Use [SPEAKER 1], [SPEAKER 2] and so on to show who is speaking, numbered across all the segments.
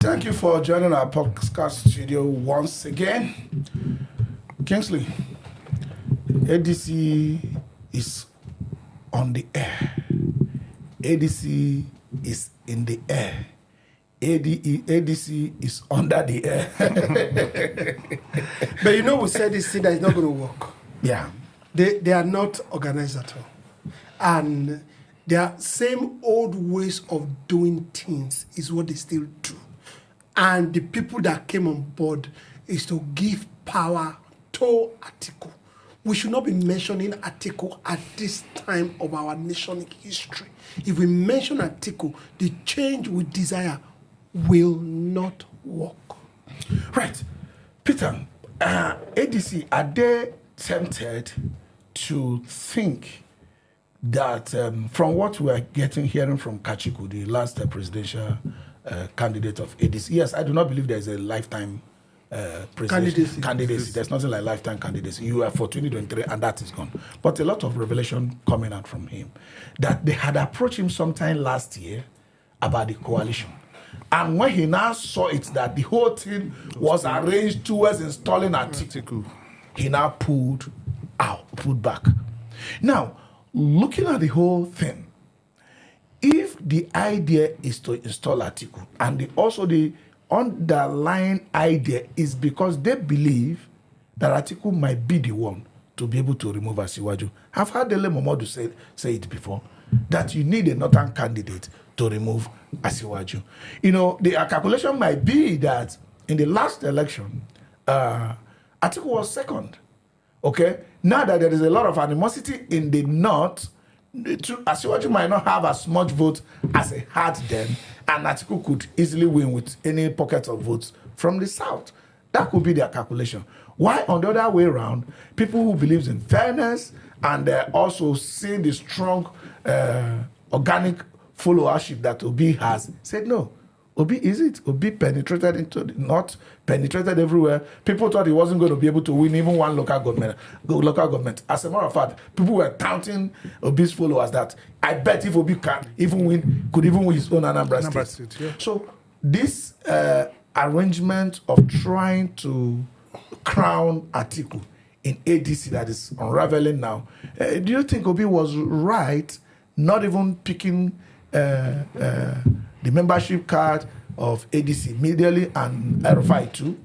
[SPEAKER 1] Thank you for joining our podcast studio once again. Kingsley, ADC is on the air. ADC is in the air. ADC is under the air.
[SPEAKER 2] But you know, we said this thing that is not going to work.
[SPEAKER 1] Yeah.
[SPEAKER 2] They are not organized at all. And their same old ways of doing things is what they still do. And the people that came on board is to give power to Atiku. We should not be mentioning Atiku at this time of our national history. If we mention Atiku, the change we desire will not work.
[SPEAKER 1] Right. Peter, ADC, are they tempted to think that from what we are hearing from Kachikwu, the last presidential candidate of ADC, yes, I do not believe there is a lifetime candidacy. There's nothing like lifetime candidacy. You are for 2023 and that is gone. But a lot of revelation coming out from him that they had approached him sometime last year about the coalition. And when he now saw it that the whole thing was arranged towards installing Atiku, he now pulled back. Now, looking at the whole thing, if the idea is to install Atiku, and also the underlying idea is because they believe that Atiku might be the one to be able to remove Asiwaju. I've heard Dele Momodu say it before, that you need a northern candidate to remove Asiwaju. You know, the calculation might be that in the last election, Atiku was second. Okay? Now that there is a lot of animosity in the north, Asiwaju might not have as much vote as he had then, and Atiku could easily win with any pocket of votes from the south. That could be their calculation. Why, on the other way around, people who believe in fairness and also see the strong organic followership that Obi has, said no. Obi penetrated into the north, penetrated everywhere. People thought he wasn't going to be able to win even one local government. As a matter of fact, people were counting Obi's followers that I bet if Obi could even win his own Anambra State. Yeah. So this arrangement of trying to crown Atiku in ADC that is unraveling now, do you think Obi was right not even picking the membership card of ADC immediately and RFI too?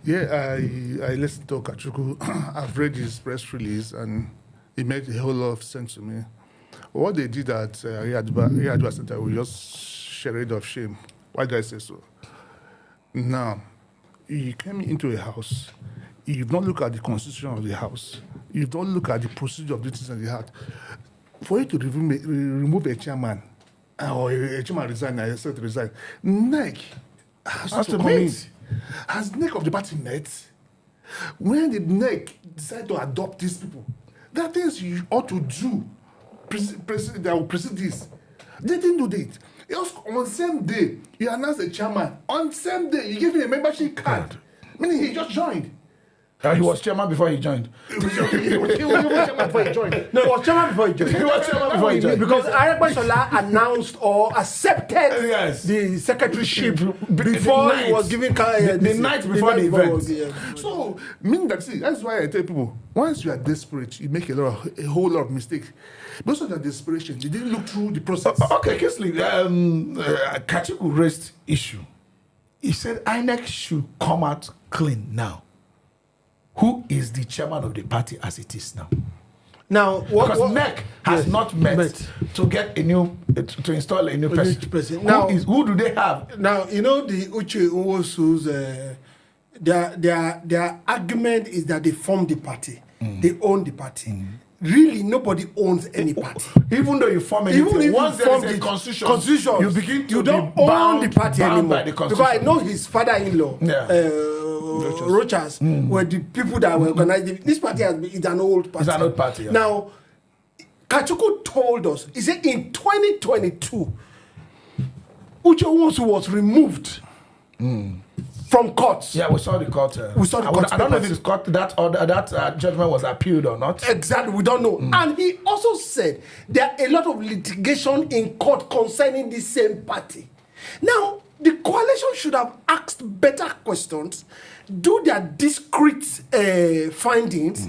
[SPEAKER 3] Yeah, I listened to Kachukwu. I've read his press release and it made a whole lot of sense to me. What they did at Yadua Center was just charade of shame. Why do I say so? Now, you came into a house, you don't look at the constitution of the house, you don't look at the procedure of duties in the house. For you to remove a chairman, or a chairman resign, I said to resign, NEC has to commit. Has NEC of the party met? When did NEC decide to adopt these people? There are things you ought to do that will precede this. They didn't do that. It was on the same day you announced a chairman. On the same day you gave him a membership card. Meaning he just joined.
[SPEAKER 1] He was chairman before he joined.
[SPEAKER 2] He was chairman before he joined. No, he was chairman before he joined.
[SPEAKER 1] He was chairman before he joined.
[SPEAKER 2] Because Aregbesola announced or accepted the secretaryship before he was given
[SPEAKER 1] the night before the event.
[SPEAKER 3] So, meaning that's why I tell people, once you are desperate, you make a whole lot of mistakes. Because of that desperation, they didn't look through the process.
[SPEAKER 1] Okay, Kingsley, Kachikwu raised issue. He said INEC should come out clean now. Who is the chairman of the party as it is now?
[SPEAKER 2] Now,
[SPEAKER 1] because NEC has not met to get a new to install a new person.
[SPEAKER 2] Now,
[SPEAKER 1] who do they have?
[SPEAKER 2] Now, you know the Uche Nwosu's their argument is that they form the party, they own the party. Really, nobody owns any party.
[SPEAKER 1] Even though you form anything, once there is a constitution, you don't own the party anymore.
[SPEAKER 2] Because I know his father-in-law, Rochas, were the people that were organizing. This party is an old party.
[SPEAKER 1] It's an old party. Yeah.
[SPEAKER 2] Now, Kachukwu told us, he said in 2022, Uche Nwosu was removed from courts.
[SPEAKER 1] Yeah, we saw the court. I don't know if it's court that judgment was appealed or not.
[SPEAKER 2] Exactly, we don't know. And he also said there are a lot of litigation in court concerning the same party. Now, the coalition should have asked better questions, do their discrete findings,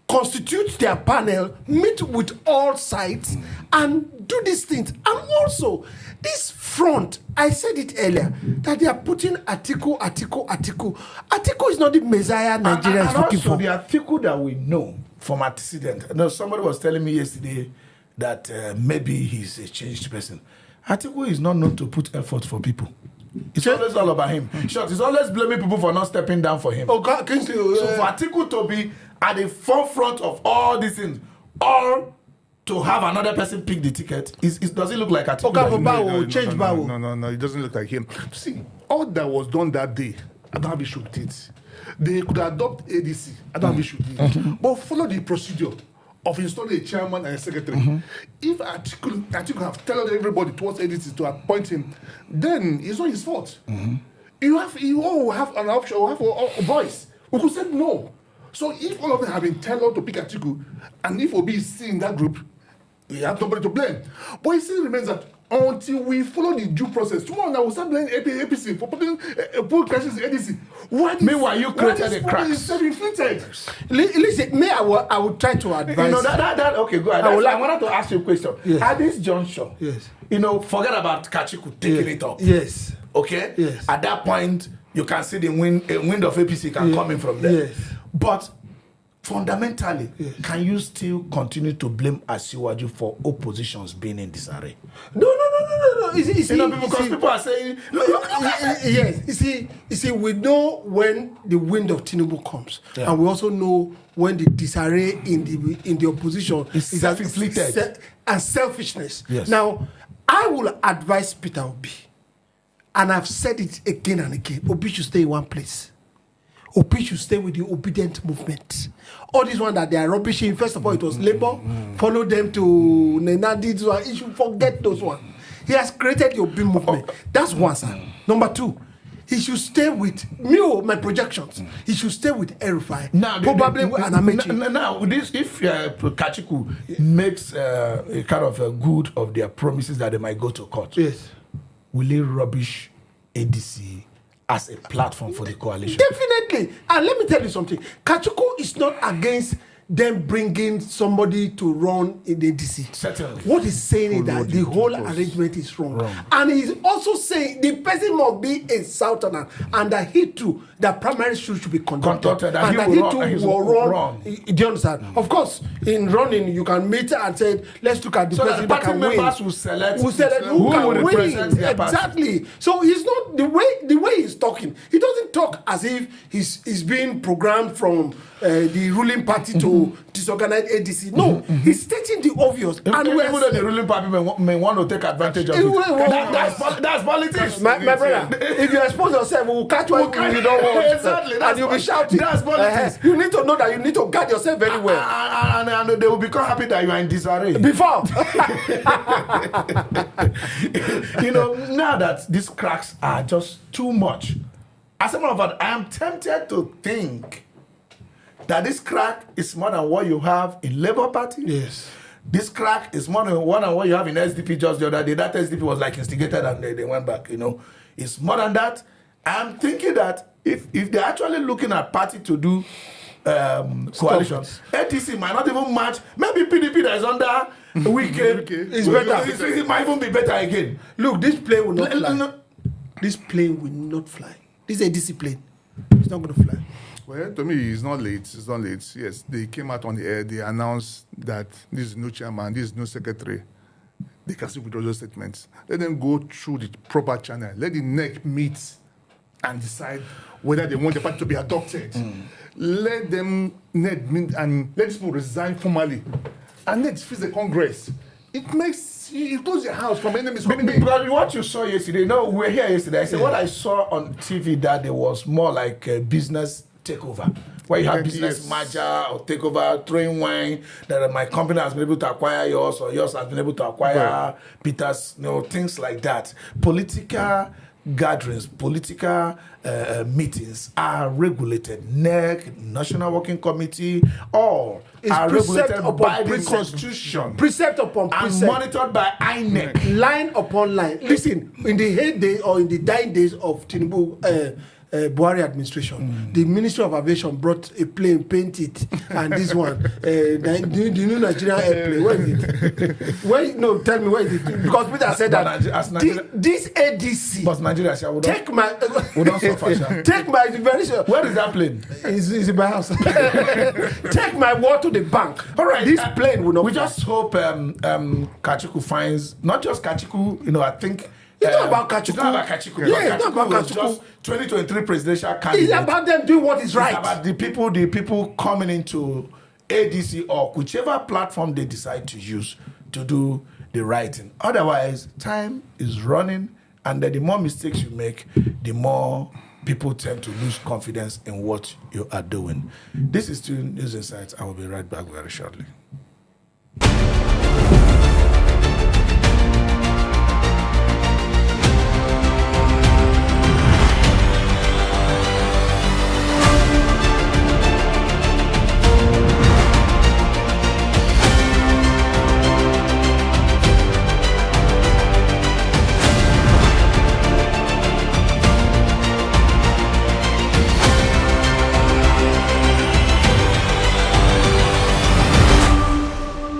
[SPEAKER 2] constitute their panel, meet with all sides, and do these things. And also, this front, I said it earlier, that they are putting Atiku. Atiku is not the messiah Nigeria is looking for.
[SPEAKER 1] And also, the Atiku that we know from antecedent. No, somebody was telling me yesterday that maybe he's a changed person. Atiku is not known to put effort for people. It's always all about him. Short, he's always blaming people for not stepping down for him.
[SPEAKER 2] Oh, God, can you,
[SPEAKER 1] so for Atiku to be at the forefront of all these things, or to have another person pick the ticket, does it look like Atiku?
[SPEAKER 3] No, it doesn't look like him. See, all that was done that day, I don't have issue with it. They could adopt ADC, I don't have issue with it. But follow the procedure of installing a chairman and a secretary. If Atiku have told everybody towards ADC to appoint him, then it's not his fault. You all have an option, or have a voice. We could say no. So if all of them have been told to pick Atiku, and if Obi is still in that group, we have nobody to blame. But it still remains that until we follow the due process, tomorrow now we'll start blaming APC for putting poll crashes in ADC.
[SPEAKER 1] Meanwhile, you created a crack.
[SPEAKER 3] It's self-inflicted.
[SPEAKER 2] Listen, I will try to advise.
[SPEAKER 1] You know, okay, go ahead. I wanted to ask you a question.
[SPEAKER 2] Yes.
[SPEAKER 1] At this juncture,
[SPEAKER 2] yes,
[SPEAKER 1] forget about Kachikwu taking it up.
[SPEAKER 2] Yes.
[SPEAKER 1] Okay?
[SPEAKER 2] Yes.
[SPEAKER 1] At that point, you can see the wind of APC can come in from there.
[SPEAKER 2] Yes.
[SPEAKER 1] But fundamentally, can you still continue to blame Asiwaju for oppositions being in disarray?
[SPEAKER 2] No.
[SPEAKER 1] Because people are saying,
[SPEAKER 2] yes. You see, we know when the wind of Tinubu comes, and we also know when the disarray in the opposition is
[SPEAKER 1] self-inflicted
[SPEAKER 2] and selfishness.
[SPEAKER 1] Yes.
[SPEAKER 2] Now, I will advise Peter Obi, and I've said it again and again. Obi should stay in one place. Obi should stay with the obedient movement. All this one that they are rubbishing, first of all, it was Labour, follow them to Nenadi, he should forget those ones. He has created the Obi movement. That's one, sir. Number two, he should stay with my projections. He should stay with Erufai.
[SPEAKER 1] Now,
[SPEAKER 2] probably with Anamechi.
[SPEAKER 1] Now, if Kachikwu makes a kind of a good of their promises that they might go to court,
[SPEAKER 2] yes,
[SPEAKER 1] will they rubbish ADC as a platform for the coalition?
[SPEAKER 2] Definitely. And let me tell you something. Kachikwu is not against them bringing somebody to run in the DC.
[SPEAKER 1] Certainly.
[SPEAKER 2] What he's saying is that the whole arrangement is wrong. And he's also saying the person must be a southerner, and that he too, the primary should be conducted. And that he too will run. Do you understand? Of course, in running, you can meet and say, let's look at the person that can win.
[SPEAKER 1] Members will select
[SPEAKER 2] who can win. Exactly. So he's not, the way he's talking, he doesn't talk as if he's being programmed from the ruling party to disorganize ADC. No, he's stating the obvious.
[SPEAKER 1] And even though the ruling party may want to take advantage of it. That's politics.
[SPEAKER 2] My brother, if you expose yourself, we will catch one you don't want.
[SPEAKER 1] Exactly.
[SPEAKER 2] And you'll be shouting.
[SPEAKER 1] That's politics.
[SPEAKER 2] You need to know that you need to guard yourself very well.
[SPEAKER 1] And they will become happy that you are in disarray.
[SPEAKER 2] Before.
[SPEAKER 1] Now that these cracks are just too much, as a matter of fact, I am tempted to think that this crack is more than what you have in Labour Party.
[SPEAKER 2] Yes.
[SPEAKER 1] This crack is more than what you have in SDP just the other day. That SDP was like instigated and they went back, It's more than that. I'm thinking that if they're actually looking at party to do coalition, ADC might not even match. Maybe PDP that is under Wike is better. It might even be better again.
[SPEAKER 2] Look, this plane will not fly. This plane will not fly. This ADC plane. It's not going to fly.
[SPEAKER 3] Well, to me, it's not late. It's not late. Yes, they came out on the air. They announced that this is no chairman, this is no secretary. They can still withdraw those statements. Let them go through the proper channel. Let the NEC meet and decide whether they want the party to be adopted. Let them NEC meet and let people resign formally. And NEC freeze the Congress. It makes you close your house from enemies coming in.
[SPEAKER 1] Because what you saw yesterday, we were here yesterday. I said what I saw on TV that there was more like a business takeover, where you have business merger or takeover, throwing wine, that my company has been able to acquire yours or yours has been able to acquire Peter's, things like that. Political gatherings, political meetings are regulated. NEC, National Working Committee, all are regulated by the Constitution.
[SPEAKER 2] Precept upon
[SPEAKER 1] and
[SPEAKER 2] precept.
[SPEAKER 1] monitored by INEC.
[SPEAKER 2] Line upon line. Listen, in the heyday or in the dying days of Tinubu, Buhari administration, the Ministry of Aviation brought a plane, paint it, and this one, the new Nigerian airplane. Where is it? No, tell me where is it? Because Peter said that this ADC.
[SPEAKER 1] But Nigeria, we
[SPEAKER 2] take my.
[SPEAKER 1] We don't suffer.
[SPEAKER 2] Take my very sure.
[SPEAKER 1] Where is that plane?
[SPEAKER 2] It's in my house. Take my word to the bank.
[SPEAKER 1] All right,
[SPEAKER 2] this plane will not.
[SPEAKER 1] We just hope Kachikwu finds not just Kachikwu. You know, I think.
[SPEAKER 2] It's not about Kachikwu.
[SPEAKER 1] It's not about Kachikwu.
[SPEAKER 2] Yeah, it's not about
[SPEAKER 1] was
[SPEAKER 2] Kachikwu.
[SPEAKER 1] Just 2023 presidential candidate.
[SPEAKER 2] It's about them doing what is right.
[SPEAKER 1] It's about the people coming into ADC or whichever platform they decide to use to do the right thing. Otherwise, time is running, and then the more mistakes you make, the more people tend to lose confidence in what you are doing. This is still News Insights. I will be right back very shortly.